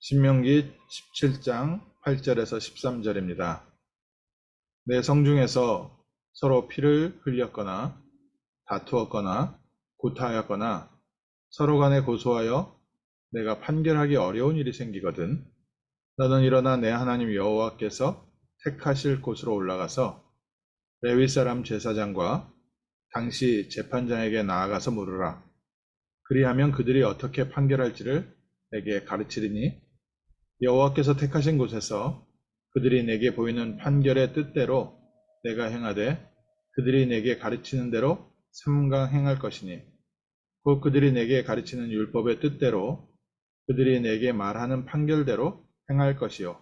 신명기 17장 8절에서 13절입니다. 내 성중에서 서로 피를 흘렸거나 다투었거나 구타하였거나 서로 간에 고소하여 내가 판결하기 어려운 일이 생기거든 너는 일어나 내 하나님 여호와께서 택하실 곳으로 올라가서 레위 사람 제사장과 당시 재판장에게 나아가서 물으라. 그리하면 그들이 어떻게 판결할지를 내게 가르치리니 여호와께서 택하신 곳에서 그들이 내게 보이는 판결의 뜻대로 내가 행하되 그들이 내게 가르치는 대로 삼가 행할 것이니 곧 그들이 내게 가르치는 율법의 뜻대로 그들이 내게 말하는 판결대로 행할 것이요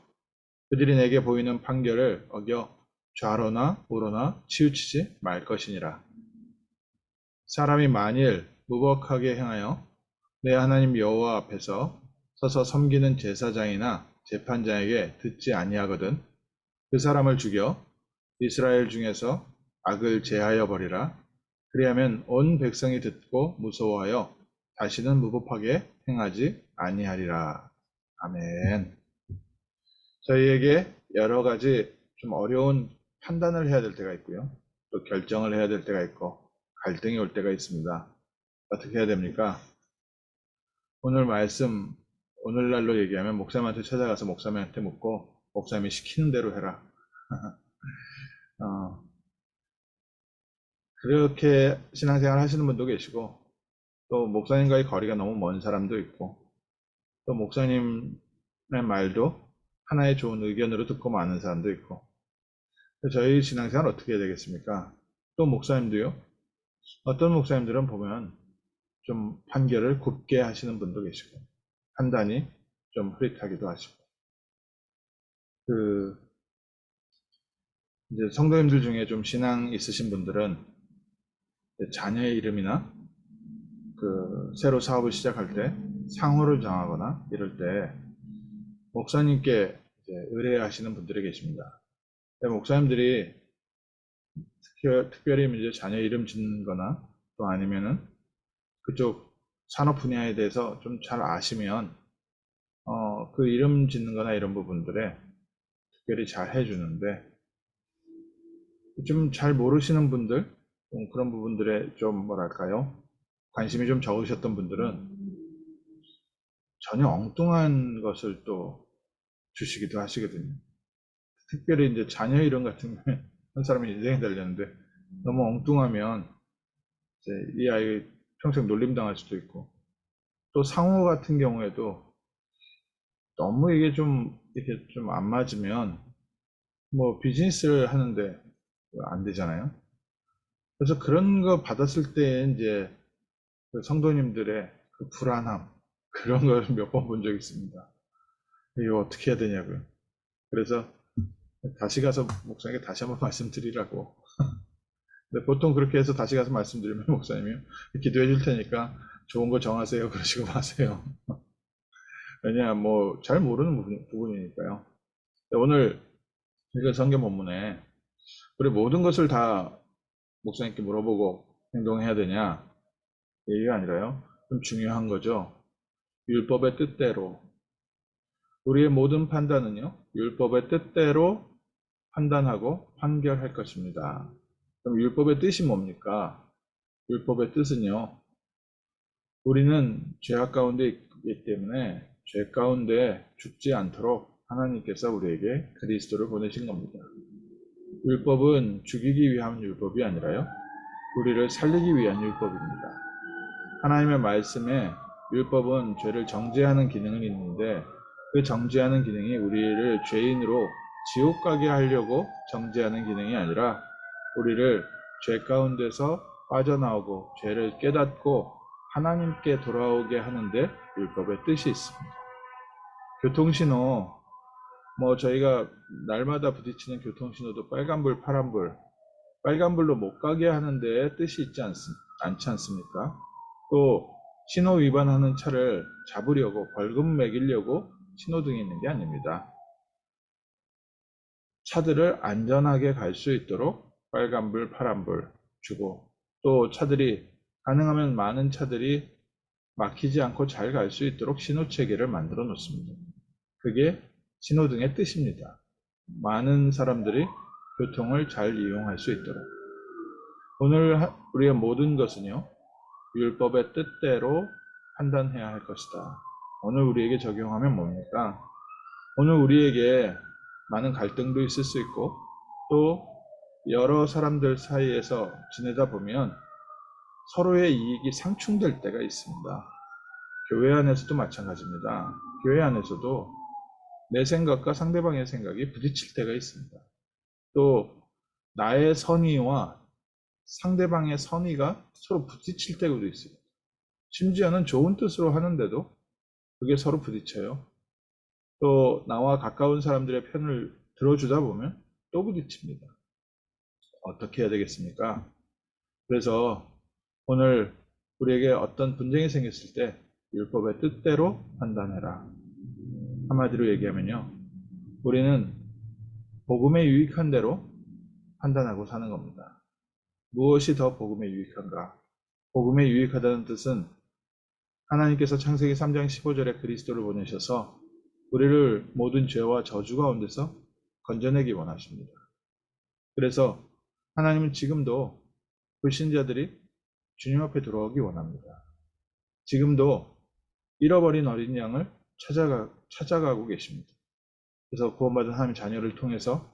그들이 내게 보이는 판결을 어겨 좌로나 우로나 치우치지 말 것이니라. 사람이 만일 무법하게 행하여 내 하나님 여호와 앞에서 서서 섬기는 제사장이나 재판장에게 듣지 아니하거든 그 사람을 죽여 이스라엘 중에서 악을 제하여 버리라. 그리하면 온 백성이 듣고 무서워하여 다시는 무법하게 행하지 아니하리라. 아멘. 저희에게 여러 가지 좀 어려운 판단을 해야 될 때가 있고요. 또 결정을 해야 될 때가 있고 갈등이 올 때가 있습니다. 어떻게 해야 됩니까? 오늘 말씀 오늘날로 얘기하면 목사님한테 찾아가서 목사님한테 묻고 목사님이 시키는 대로 해라. 그렇게 신앙생활 하시는 분도 계시고 또 목사님과의 거리가 너무 먼 사람도 있고 또 목사님의 말도 하나의 좋은 의견으로 듣고 마는 사람도 있고 저희 신앙생활 어떻게 해야 되겠습니까? 또 목사님도요. 어떤 목사님들은 보면 좀 판결을 굽게 하시는 분도 계시고 판단이 좀 흐릿하기도 하시고 이제 성도님들 중에 좀 신앙 있으신 분들은 자녀의 이름이나 새로 사업을 시작할 때 상호를 정하거나 이럴 때 목사님께 이제 의뢰하시는 분들이 계십니다. 목사님들이 특별히 이제 자녀 이름 짓는 거나 또 아니면은 그쪽 산업 분야에 대해서 좀 잘 아시면 그 이름 짓는 거나 이런 부분들에 특별히 잘 해주는데 좀 잘 모르시는 분들 그런 부분들에 좀 뭐랄까요 관심이 좀 적으셨던 분들은 전혀 엉뚱한 것을 또 주시기도 하시거든요. 특별히 이제 자녀 이름 같은 경우에 한 사람의 인생이 달렸는데 너무 엉뚱하면 이제 이 아이 평생 놀림당할 수도 있고 또 상호 같은 경우에도 너무 이게 좀 이렇게 좀 안 맞으면 뭐 비즈니스를 하는데 안 되잖아요. 그래서 그런 거 받았을 때 이제 그 성도님들의 그 불안함 그런 걸 몇 번 본 적이 있습니다. 이거 어떻게 해야 되냐고요. 그래서 다시 가서 목사님께 다시 한번 말씀드리라고. 근데 보통 그렇게 해서 다시 가서 말씀드리면 목사님이 기도해 줄 테니까 좋은 거 정하세요. 그러시고 마세요. 왜냐, 뭐, 잘 모르는 부분이니까요. 오늘 읽은 성경 본문에 우리 모든 것을 다 목사님께 물어보고 행동해야 되냐? 얘기가 아니라요. 좀 중요한 거죠. 율법의 뜻대로. 우리의 모든 판단은요, 율법의 뜻대로 판단하고 판결할 것입니다. 그럼 율법의 뜻이 뭡니까? 율법의 뜻은요, 우리는 죄악 가운데 있기 때문에 죄 가운데 죽지 않도록 하나님께서 우리에게 그리스도를 보내신 겁니다. 율법은 죽이기 위한 율법이 아니라요, 우리를 살리기 위한 율법입니다. 하나님의 말씀에 율법은 죄를 정죄하는 기능은 있는데 그 정죄하는 기능이 우리를 죄인으로 지옥 가게 하려고 정죄하는 기능이 아니라 우리를 죄 가운데서 빠져나오고 죄를 깨닫고 하나님께 돌아오게 하는데 율법의 뜻이 있습니다. 교통신호, 뭐 저희가 날마다 부딪히는 교통신호도 빨간불, 파란불, 빨간불로 못 가게 하는데 뜻이 있지 않지 않습니까? 또 신호 위반하는 차를 잡으려고 벌금 매기려고 신호등이 있는 게 아닙니다. 차들을 안전하게 갈 수 있도록 빨간불, 파란불 주고 또 차들이 가능하면 많은 차들이 막히지 않고 잘 갈 수 있도록 신호 체계를 만들어 놓습니다. 그게 신호등의 뜻입니다. 많은 사람들이 교통을 잘 이용할 수 있도록. 오늘 우리의 모든 것은요, 율법의 뜻대로 판단해야 할 것이다. 오늘 우리에게 적용하면 뭡니까? 오늘 우리에게 많은 갈등도 있을 수 있고, 또 여러 사람들 사이에서 지내다 보면 서로의 이익이 상충될 때가 있습니다. 교회 안에서도 마찬가지입니다. 교회 안에서도 내 생각과 상대방의 생각이 부딪힐 때가 있습니다. 또 나의 선의와 상대방의 선의가 서로 부딪힐 때도 있습니다. 심지어는 좋은 뜻으로 하는데도 그게 서로 부딪혀요. 또 나와 가까운 사람들의 편을 들어주다 보면 또 부딪힙니다. 어떻게 해야 되겠습니까? 그래서 오늘 우리에게 어떤 분쟁이 생겼을 때 율법의 뜻대로 판단해라. 한마디로 얘기하면요, 우리는 복음에 유익한 대로 판단하고 사는 겁니다. 무엇이 더 복음에 유익한가? 복음에 유익하다는 뜻은 하나님께서 창세기 3장 15절에 그리스도를 보내셔서 우리를 모든 죄와 저주 가운데서 건져내기 원하십니다. 그래서 하나님은 지금도 불신자들이 주님 앞에 돌아오기 원합니다. 지금도 잃어버린 어린 양을 찾아가고 계십니다. 그래서 구원받은 하나님 자녀를 통해서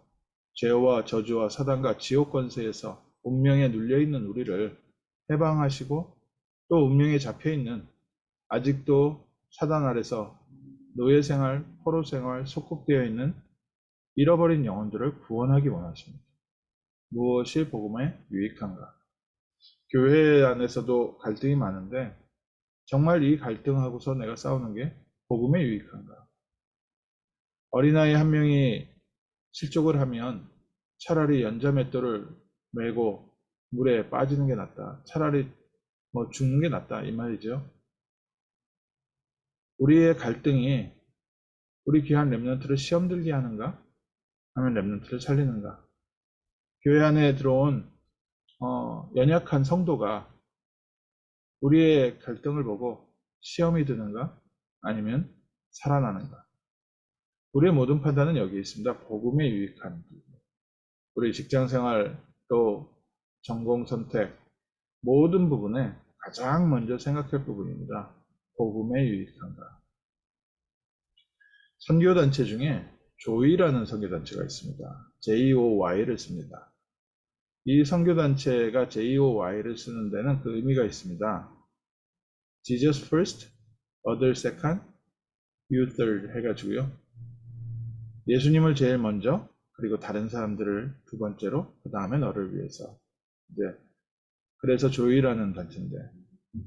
죄와 저주와 사단과 지옥 권세에서 운명에 눌려있는 우리를 해방하시고, 또 운명에 잡혀있는, 아직도 사단 아래서 노예생활, 포로생활, 속국되어 있는 잃어버린 영혼들을 구원하기 원하십니다. 무엇이 복음에 유익한가? 교회 안에서도 갈등이 많은데 정말 이 갈등하고서 내가 싸우는 게 복음에 유익한가? 어린아이 한 명이 실족을 하면 차라리 연자맷돌을 메고 물에 빠지는 게 낫다. 차라리 죽는 게 낫다. 이 말이죠. 우리의 갈등이 우리 귀한 렘넌트를 시험 들게 하는가? 아니면 렘넌트를 살리는가? 교회 안에 들어온 연약한 성도가 우리의 갈등을 보고 시험이 드는가? 아니면 살아나는가? 우리의 모든 판단은 여기 있습니다. 복음에 유익한 부분. 우리 직장생활, 또 전공 선택, 모든 부분에 가장 먼저 생각할 부분입니다. 복음에 유익한가? 선교단체 중에 조이라는 선교단체가 있습니다. JOY를 씁니다. 이 선교단체가 JOY를 쓰는 데는 그 의미가 있습니다. Jesus first, others second, you third 해가지고요. 예수님을 제일 먼저, 그리고 다른 사람들을 두 번째로, 그 다음에 너를 위해서. 이제 그래서 조이라는 단체인데,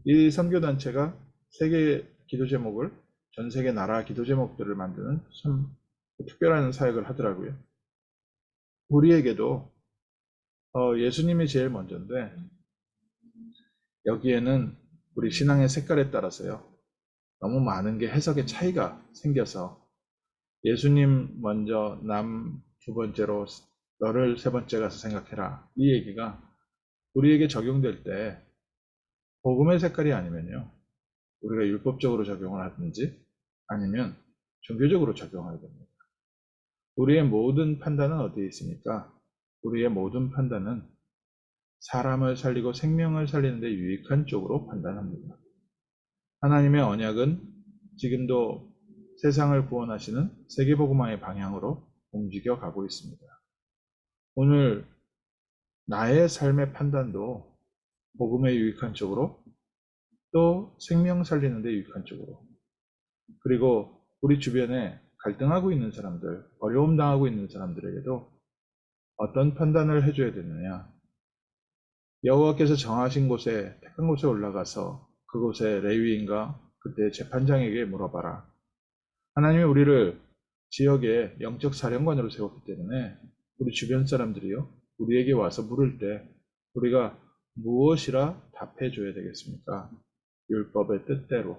이 선교단체가 세계 기도 제목을, 전 세계 나라 기도 제목들을 만드는 참 특별한 사역을 하더라고요. 우리에게도 예수님이 제일 먼저인데, 여기에는 우리 신앙의 색깔에 따라서요, 너무 많은 게 해석의 차이가 생겨서 예수님 먼저, 남 두 번째로, 너를 세 번째 가서 생각해라. 이 얘기가 우리에게 적용될 때 복음의 색깔이 아니면요, 우리가 율법적으로 적용을 하든지 아니면 종교적으로 적용해야 됩니다. 우리의 모든 판단은 어디에 있습니까? 우리의 모든 판단은 사람을 살리고 생명을 살리는 데 유익한 쪽으로 판단합니다. 하나님의 언약은 지금도 세상을 구원하시는 세계복음화의 방향으로 움직여 가고 있습니다. 오늘 나의 삶의 판단도 복음에 유익한 쪽으로, 또 생명 살리는 데 유익한 쪽으로, 그리고 우리 주변에 갈등하고 있는 사람들, 어려움 당하고 있는 사람들에게도 어떤 판단을 해줘야 되느냐. 여호와께서 정하신 곳에, 택한 곳에 올라가서 그곳에 레위인과 그때 재판장에게 물어봐라. 하나님이 우리를 지역의 영적 사령관으로 세웠기 때문에 우리 주변 사람들이요, 우리에게 와서 물을 때 우리가 무엇이라 답해줘야 되겠습니까? 율법의 뜻대로.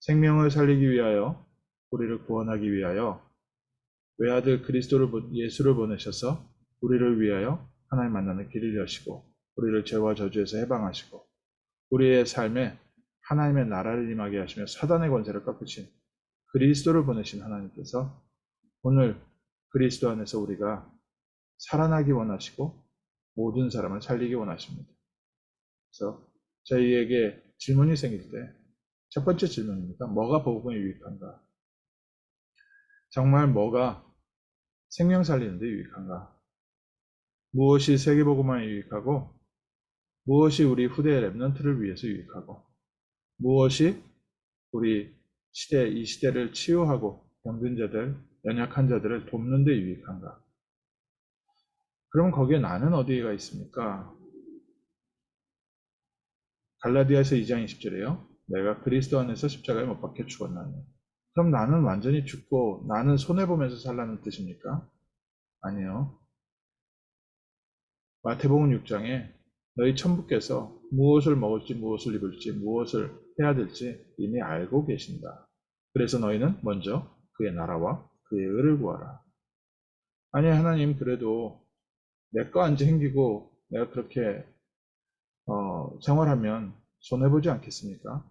생명을 살리기 위하여, 우리를 구원하기 위하여 외아들 그리스도를, 예수를 보내셔서 우리를 위하여 하나님 만나는 길을 여시고, 우리를 죄와 저주에서 해방하시고, 우리의 삶에 하나님의 나라를 임하게 하시며 사단의 권세를 꺾으신 그리스도를 보내신 하나님께서 오늘 그리스도 안에서 우리가 살아나기 원하시고 모든 사람을 살리기 원하십니다. 그래서 저희에게 질문이 생길 때 첫 번째 질문입니다. 뭐가 복음에 유익한가? 정말 뭐가 생명 살리는 데 유익한가? 무엇이 세계복음화에 유익하고 무엇이 우리 후대의 렘넌트를 위해서 유익하고 무엇이 우리 시대, 이 시대를 치유하고 병든 자들, 연약한 자들을 돕는 데 유익한가? 그럼 거기에 나는 어디가 있습니까? 갈라디아서 2장 20절에요. 내가 그리스도 안에서 십자가에 못 박혀 죽었나니. 그럼 나는 완전히 죽고 나는 손해보면서 살라는 뜻입니까? 아니요. 마태복음 6장에 너희 천부께서 무엇을 먹을지 무엇을 입을지 무엇을 해야 될지 이미 알고 계신다. 그래서 너희는 먼저 그의 나라와 그의 의를 구하라. 아니 하나님 그래도 내 거 안 챙기고 내가 그렇게 생활하면 손해보지 않겠습니까?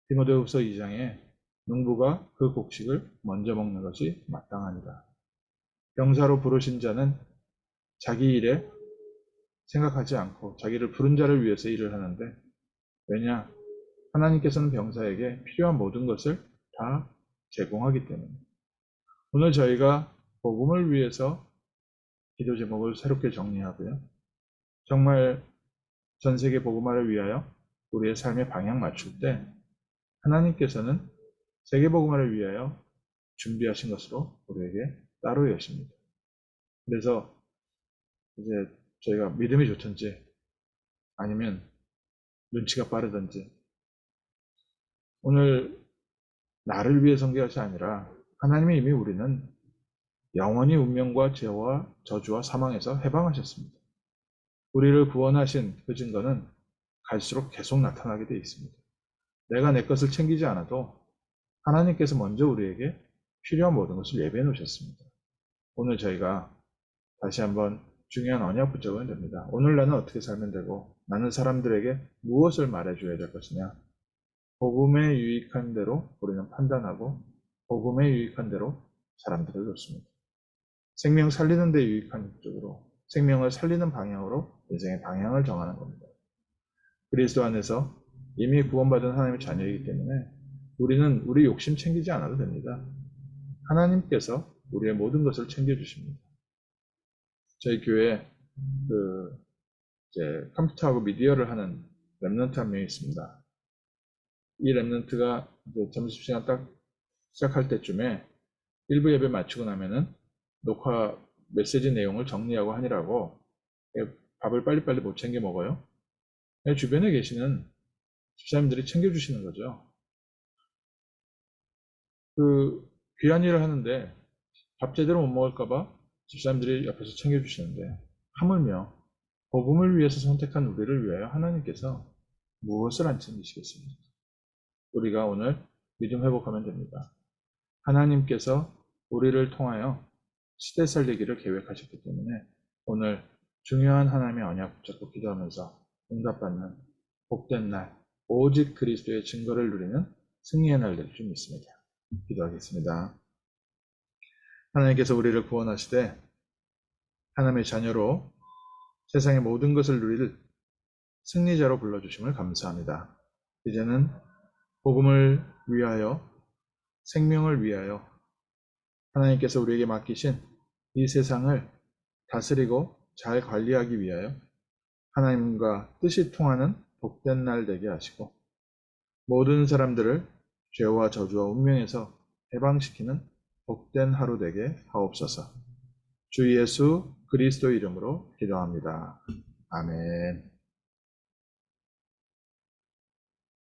디모데후서 2장에 농부가 그 곡식을 먼저 먹는 것이 마땅하니라. 병사로 부르신 자는 자기 일에 생각하지 않고 자기를 부른 자를 위해서 일을 하는데 왜냐? 하나님께서는 병사에게 필요한 모든 것을 다 제공하기 때문에 오늘 저희가 복음을 위해서 기도 제목을 새롭게 정리하고요. 정말 전 세계 복음화를 위하여 우리의 삶의 방향 맞출 때 하나님께서는 세계 복음화를 위하여 준비하신 것으로 우리에게 따로 여십니다. 그래서 이제 저희가 믿음이 좋든지 아니면 눈치가 빠르든지 오늘 나를 위해 선 것이 아니라 하나님이 이미 우리는 영원히 운명과 죄와 저주와 사망에서 해방하셨습니다. 우리를 구원하신 그 증거는 갈수록 계속 나타나게 되어 있습니다. 내가 내 것을 챙기지 않아도 하나님께서 먼저 우리에게 필요한 모든 것을 예배해 놓으셨습니다. 오늘 저희가 다시 한번 중요한 언약 붙잡아야 됩니다. 오늘 나는 어떻게 살면 되고 나는 사람들에게 무엇을 말해줘야 될 것이냐. 복음에 유익한 대로 우리는 판단하고 복음에 유익한 대로 사람들을 돕습니다. 생명 살리는 데 유익한 쪽으로 생명을 살리는 방향으로 인생의 방향을 정하는 겁니다. 그리스도 안에서 이미 구원받은 하나님의 자녀이기 때문에 우리는 우리 욕심 챙기지 않아도 됩니다. 하나님께서 우리의 모든 것을 챙겨주십니다. 저희 교회에 이제 컴퓨터하고 미디어를 하는 랩런트 한 명이 있습니다. 이 랩런트가 이제 점심시간 딱 시작할 때쯤에 일부 예배 마치고 나면은 녹화 메시지 내용을 정리하고 하느라고 밥을 빨리빨리 못 챙겨 먹어요. 주변에 계시는 집사님들이 챙겨주시는 거죠. 귀한 일을 하는데 밥 제대로 못 먹을까봐 집사님들이 옆에서 챙겨주시는데 하물며 복음을 위해서 선택한 우리를 위하여 하나님께서 무엇을 안 챙기시겠습니까? 우리가 오늘 믿음 회복하면 됩니다. 하나님께서 우리를 통하여 시대 살리기를 계획하셨기 때문에 오늘 중요한 하나님의 언약 붙잡고 기도하면서 응답받는 복된 날, 오직 그리스도의 증거를 누리는 승리의 날 될 줄 믿습니다. 기도하겠습니다. 하나님께서 우리를 구원하시되 하나님의 자녀로 세상의 모든 것을 누릴 승리자로 불러주심을 감사합니다. 이제는 복음을 위하여 생명을 위하여 하나님께서 우리에게 맡기신 이 세상을 다스리고 잘 관리하기 위하여 하나님과 뜻이 통하는 복된 날 되게 하시고 모든 사람들을 죄와 저주와 운명에서 해방시키는 복된 하루 되게 하옵소서. 주 예수 그리스도 이름으로 기도합니다. 아멘.